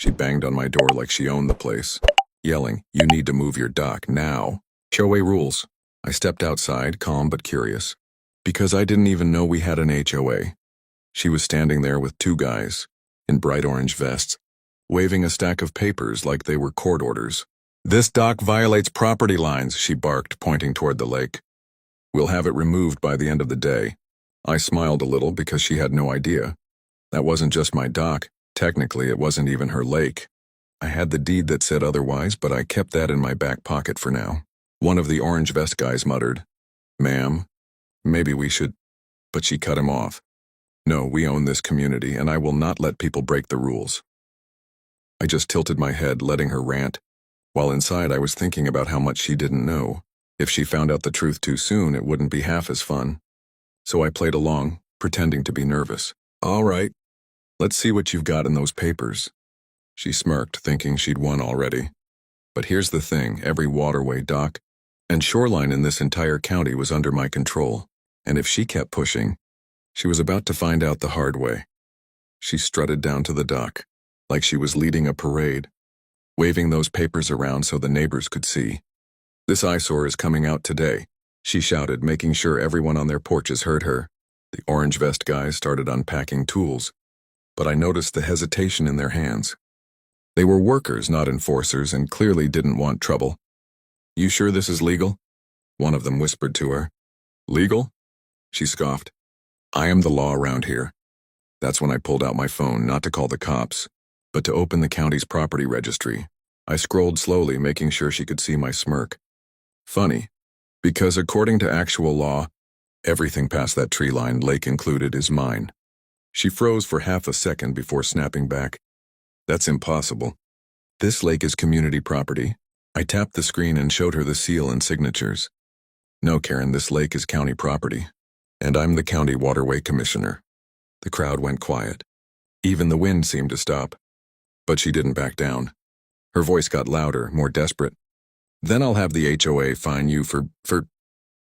She banged on my door like she owned the place, yelling, "You need to move your dock now. HOA rules." I stepped outside, calm but curious, because I didn't even know we had an HOA. She was standing there with two guys, in bright orange vests, waving a stack of papers like they were court orders. "This dock violates property lines," she barked, pointing toward the lake. "We'll have it removed by the end of the day." I smiled a little because she had no idea. That wasn't just my dock. Technically, it wasn't even her lake. I had the deed that said otherwise, but I kept that in my back pocket for now. One of the orange vest guys muttered, "Ma'am, maybe we should," but she cut him off. "No, we own this community, and I will not let people break the rules." I just tilted my head, letting her rant, while inside I was thinking about how much she didn't know. If she found out the truth too soon, it wouldn't be half as fun. So I played along, pretending to be nervous. "All right, let's see what you've got in those papers." She smirked, thinking she'd won already. But here's the thing, every waterway, dock, and shoreline in this entire county was under my control, and if she kept pushing, she was about to find out the hard way. She strutted down to the dock, like she was leading a parade, waving those papers around so the neighbors could see. "This eyesore is coming out today," she shouted, making sure everyone on their porches heard her. The orange vest guys started unpacking tools, but I noticed the hesitation in their hands. They were workers, not enforcers, and clearly didn't want trouble. "You sure this is legal?" one of them whispered to her. "Legal?" she scoffed. "I am the law around here." That's when I pulled out my phone, not to call the cops, but to open the county's property registry. I scrolled slowly, making sure she could see my smirk. Funny, because according to actual law, everything past that tree line, lake included, is mine. She froze for half a second before snapping back. "That's impossible. This lake is community property." I tapped the screen and showed her the seal and signatures. "No, Karen, this lake is county property, and I'm the county waterway commissioner." The crowd went quiet. Even the wind seemed to stop. But she didn't back down. Her voice got louder, more desperate. "Then I'll have the HOA fine you for...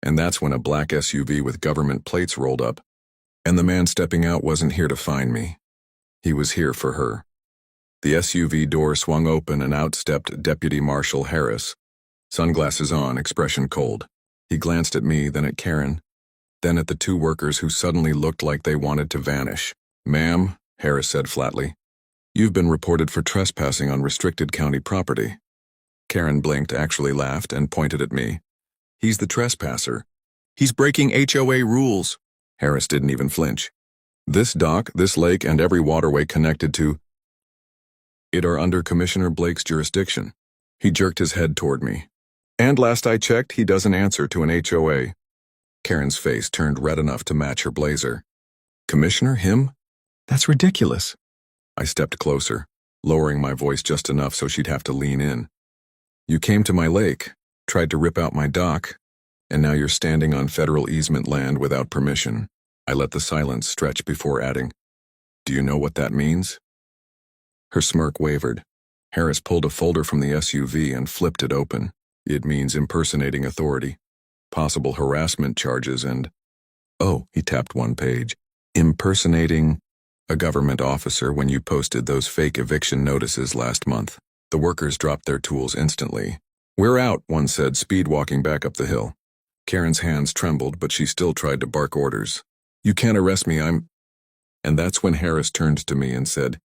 And that's when a black SUV with government plates rolled up. And the man stepping out wasn't here to fine me. He was here for her. The SUV door swung open and out stepped Deputy Marshal Harris, sunglasses on, expression cold. He glanced at me, then at Karen, then at the two workers who suddenly looked like they wanted to vanish. "Ma'am," Harris said flatly, "you've been reported for trespassing on restricted county property." Karen blinked, actually laughed, and pointed at me. "He's the trespasser. He's breaking HOA rules." Harris didn't even flinch. "This dock, this lake, and every waterway connected to it are under Commissioner Blake's jurisdiction." He jerked his head toward me. "And last I checked, he doesn't answer to an HOA. Karen's face turned red enough to match her blazer. "Commissioner, him? That's ridiculous." I stepped closer, lowering my voice just enough so she'd have to lean in. "You came to my lake, tried to rip out my dock, and now you're standing on federal easement land without permission." I let the silence stretch before adding, "Do you know what that means?" Her smirk wavered. Harris pulled a folder from the SUV and flipped it open. "It means impersonating authority, possible harassment charges, and..." "Oh," he tapped one page. "Impersonating a government officer when you posted those fake eviction notices last month." The workers dropped their tools instantly. "We're out," one said, speed walking back up the hill. Karen's hands trembled, but she still tried to bark orders. "You can't arrest me, I'm..." And that's when Harris turned to me and said,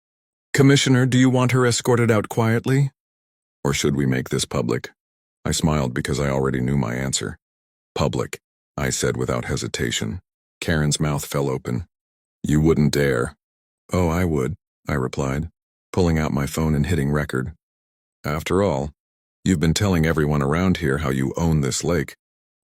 "Commissioner, do you want her escorted out quietly? Or should we make this public?" I smiled because I already knew my answer. "Public," I said without hesitation. Karen's mouth fell open. "You wouldn't dare." "Oh, I would," I replied, pulling out my phone and hitting record. "After all, you've been telling everyone around here how you own this lake.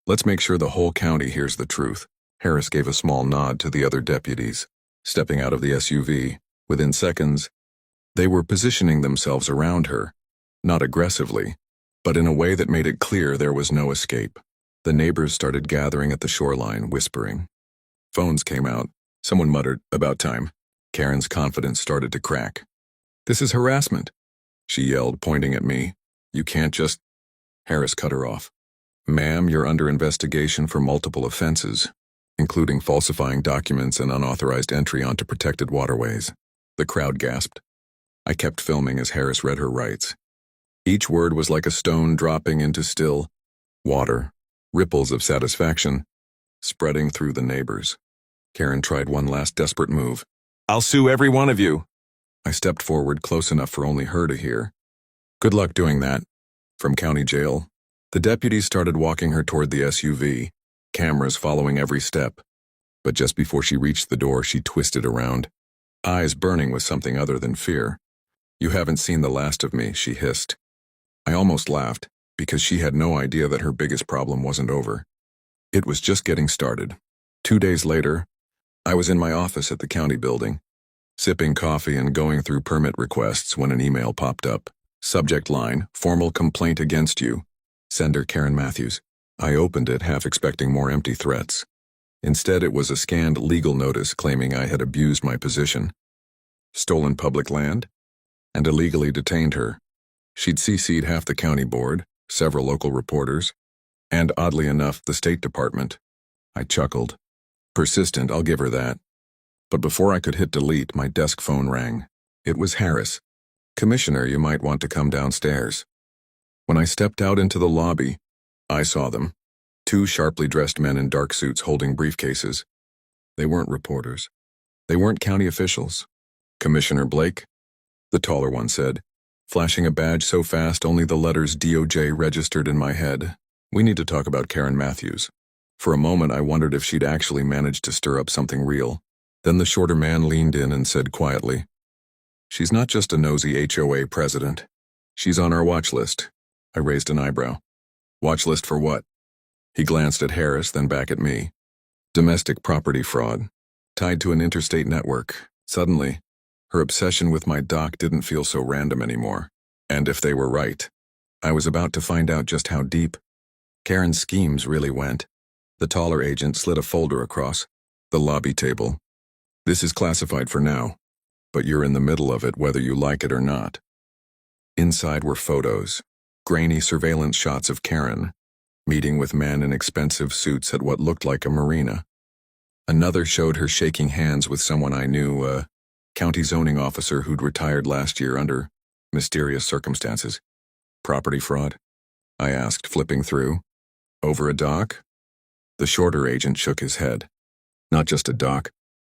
Let's make sure the whole county hears the truth." Harris gave a small nod to the other deputies, stepping out of the SUV. Within seconds, they were positioning themselves around her, not aggressively, but in a way that made it clear there was no escape. The neighbors started gathering at the shoreline, whispering. Phones came out. Someone muttered, "About time." Karen's confidence started to crack. "This is harassment," she yelled, pointing at me. "You can't just..." Harris cut her off. "Ma'am, you're under investigation for multiple offenses, including falsifying documents and unauthorized entry onto protected waterways." The crowd gasped. I kept filming as Harris read her rights. Each word was like a stone dropping into still water, ripples of satisfaction, spreading through the neighbors. Karen tried one last desperate move. "I'll sue every one of you." I stepped forward close enough for only her to hear. "Good luck doing that." From county jail, the deputies started walking her toward the SUV, cameras following every step. But just before she reached the door, she twisted around, eyes burning with something other than fear. "You haven't seen the last of me," she hissed. I almost laughed, because she had no idea that her biggest problem wasn't over. It was just getting started. 2 days later, I was in my office at the county building, sipping coffee and going through permit requests when an email popped up. Subject line, "Formal complaint against you." Sender Karen Matthews. I opened it, half expecting more empty threats. Instead, it was a scanned legal notice claiming I had abused my position, stolen public land, and illegally detained her. She'd CC'd half the county board, several local reporters, and oddly enough, the State Department. I chuckled. Persistent, I'll give her that. But before I could hit delete, my desk phone rang. It was Harris. "Commissioner, you might want to come downstairs." When I stepped out into the lobby, I saw them. 2 sharply dressed men in dark suits holding briefcases. They weren't reporters. They weren't county officials. "Commissioner Blake?" the taller one said, flashing a badge so fast only the letters DOJ registered in my head. "We need to talk about Karen Matthews." For a moment, I wondered if she'd actually managed to stir up something real. Then the shorter man leaned in and said quietly, "She's not just a nosy HOA president. She's on our watch list." I raised an eyebrow. "Watch list for what?" He glanced at Harris, then back at me. "Domestic property fraud, tied to an interstate network." Suddenly, her obsession with my doc didn't feel so random anymore. And if they were right, I was about to find out just how deep Karen's schemes really went. The taller agent slid a folder across the lobby table. "This is classified for now, but you're in the middle of it whether you like it or not." Inside were photos, grainy surveillance shots of Karen, meeting with men in expensive suits at what looked like a marina. Another showed her shaking hands with someone I knew, a county zoning officer who'd retired last year under mysterious circumstances. "Property fraud?" I asked, flipping through. "Over a dock?" The shorter agent shook his head. "Not just a dock.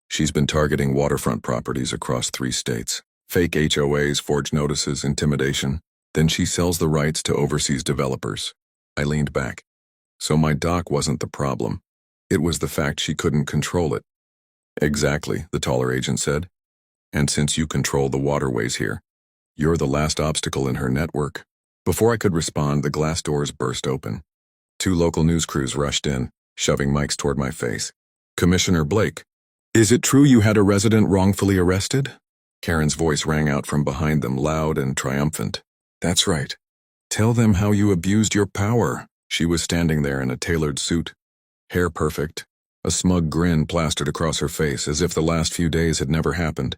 She's been targeting waterfront properties across 3 states. Fake HOAs, forged notices, intimidation. Then she sells the rights to overseas developers." I leaned back. So my dock wasn't the problem. It was the fact she couldn't control it. "Exactly," the taller agent said. "And since you control the waterways here, you're the last obstacle in her network." Before I could respond, the glass doors burst open. 2 local news crews rushed in, shoving mics toward my face. "Commissioner Blake, is it true you had a resident wrongfully arrested?" Karen's voice rang out from behind them, loud and triumphant. "That's right. Tell them how you abused your power." She was standing there in a tailored suit, hair perfect, a smug grin plastered across her face as if the last few days had never happened.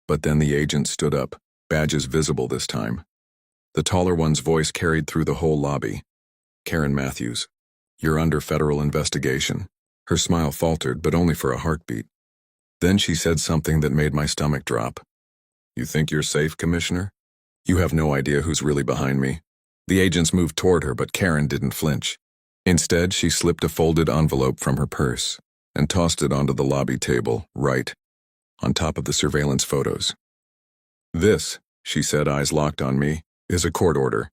But then the agent stood up, badges visible this time. The taller one's voice carried through the whole lobby. "Karen Matthews, you're under federal investigation." Her smile faltered, but only for a heartbeat. Then she said something that made my stomach drop. "You think you're safe, Commissioner? You have no idea who's really behind me." The agents moved toward her, but Karen didn't flinch. Instead, she slipped a folded envelope from her purse and tossed it onto the lobby table, right on top of the surveillance photos. "This," she said, eyes locked on me, "is a court order.